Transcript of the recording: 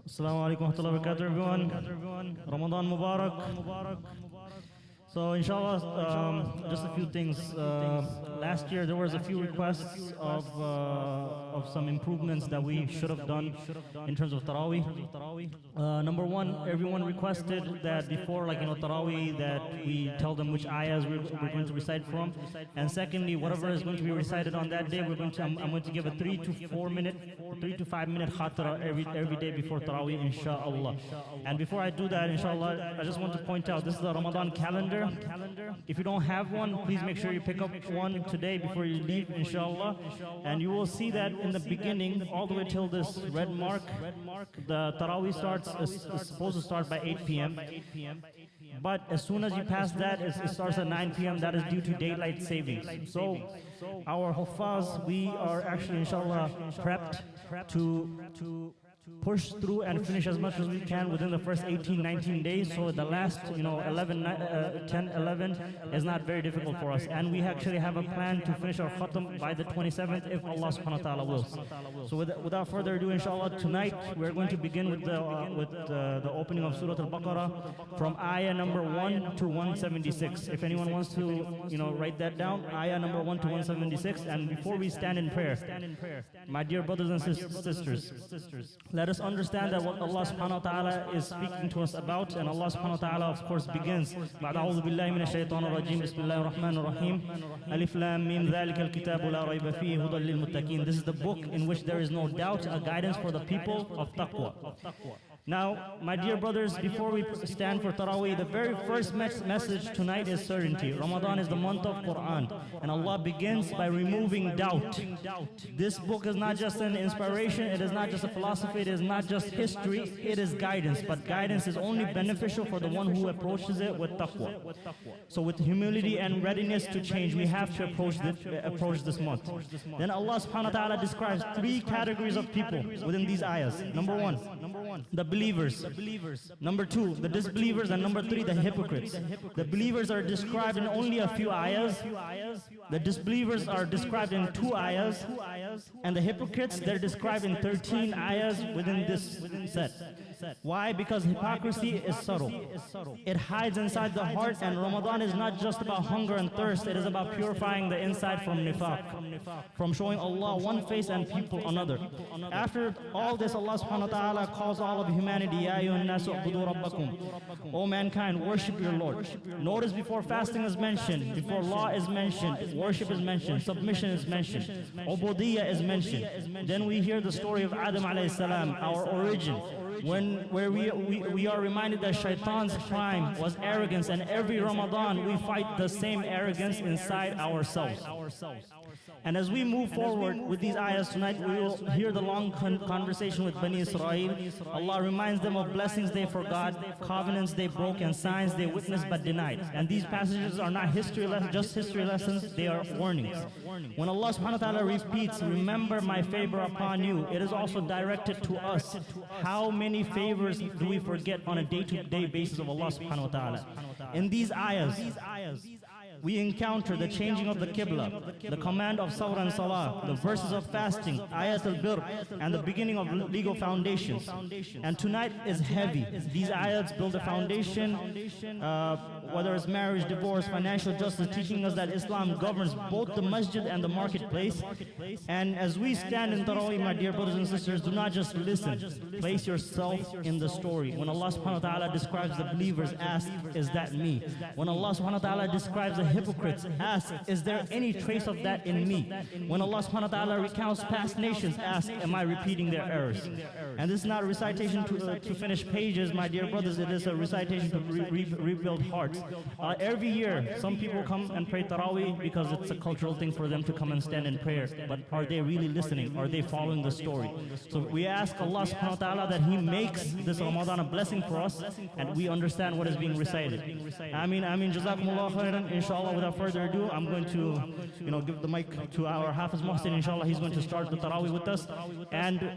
Assalamu alaikum wa rahmatullahi wa barakatuh, everyone. Ramadan Mubarak. So, inshallah, just a few things. Last year there was a few requests of some improvements that we should have done in terms of Taraweeh. Number one, everyone requested that before, Taraweeh, that we tell them which ayahs we're going to recite from. And secondly, whatever is going to be recited on that day, I'm going to give a 3 to 5 minute khatra every day before Taraweeh, inshallah. And before I do that, inshallah, I just want to point out, this is the Ramadan calendar. If you don't have one, please make sure you pick up one today before you leave, inshallah. And you will see that in the beginning, all the way till this red mark, the Taraweeh is supposed to start by 8 p.m. But as soon as you pass that, it starts at 9 p.m. That is due to daylight savings. So our Huffaz, we are actually, inshallah, prepped to push through and finish as much as we can within the first 18, 19 days. So the last, 10, 11 is not very difficult for us. And we actually have a plan to finish our khatam by the 27th, if Allah subhanahu wa ta'ala wills. So without further ado, inshallah, tonight we're going to begin with the opening of Surah Al-Baqarah from ayah number 1 to 176. If anyone wants to, write that down, ayah number 1 to 176. And before we stand in prayer, my dear brothers and sisters, let us understand that what Allah subhanahu wa ta'ala is speaking to us about, and Allah subhanahu wa ta'ala of course begins, أعوذ بالله من الشيطان الرجيم بسم الله الرحمن الرحيم ألف لام ميم ذلك الكتاب لا ريب فيه هدى للمتقين. This is the book in which there is no doubt, a guidance for the people of taqwa. Now, my dear brothers, before we stand for Taraweeh, the very first message tonight is certainty. Ramadan is the month of Quran, and Allah begins by removing doubt. This book is not just an inspiration, it is not just a philosophy, it is not just history, it is guidance. But guidance is only beneficial for the one who approaches it with taqwa. So with humility and readiness to change, we have to approach this month. Then Allah subhanahu wa ta'ala describes 3 categories of people within these ayahs. Number 1, the believers. Number 2, the disbelievers. And number 3, the hypocrites. The believers are described in only a few ayahs. The disbelievers are described in 2 ayahs. And the hypocrites, they're described in 13 ayahs within this set. Why? Because hypocrisy is subtle. It hides inside the heart, and Ramadan is not just about hunger and thirst. It is about purifying the inside from nifaq, from showing Allah one face and people another. After all this, Allah subhanahu wa ta'ala calls all of humanity, Ya ayyuhan nasu u'budu rabbakum. O mankind, worship your Lord. Notice before fasting is mentioned, before law is mentioned, worship is mentioned, submission is mentioned, ubudiyya is mentioned. Then we hear the story of Adam alayhi salam, our origin, where we are reminded that shaitan's crime was arrogance, and every Ramadan we fight the same arrogance inside ourselves. And as we move forward with these ayahs tonight, we will hear the long conversation with Bani Israel. Allah reminds them of blessings they forgot, covenants they broke, and signs they witnessed but denied. And these passages are not just history lessons, they are warnings. When Allah subhanahu wa ta'ala repeats, remember my favor upon you, it is also directed to us. How many favors do we forget on a day-to-day basis of Allah subhanahu wa ta'ala? In these ayahs, we encounter the changing of the Qibla, the command of Sawr and Salah, the verses of fasting, Ayat al-Bir, and the beginning of legal foundations. And tonight is heavy. These ayats build a foundation, whether it's marriage, divorce, financial justice, teaching us that Islam governs both the masjid and the marketplace. And as we stand in Taraweeh, my dear brothers and sisters, do not just listen. Place yourself in the story. When Allah subhanahu wa ta'ala describes the believers, ask, is that me? When Allah subhanahu wa ta'ala describes the hypocrites, ask, is there any trace of that in me? When Allah subhanahu wa ta'ala recounts past nations, ask, am I repeating their errors? And this is not a recitation to finish pages, my dear brothers, it is a recitation to rebuild hearts. Every year, some people come and pray Taraweeh because it's a cultural thing for them to come and stand in prayer. But are they really listening? Are they following the story? So we ask Allah subhanahu wa ta'ala that He makes this Ramadan a blessing for us, and we understand what is being recited. Ameen, ameen, jazakumullah khairan. Inshallah, without further ado, I'm going to give the mic to our Hafiz Mohsin. Inshallah, he's going to start the Taraweeh with us. And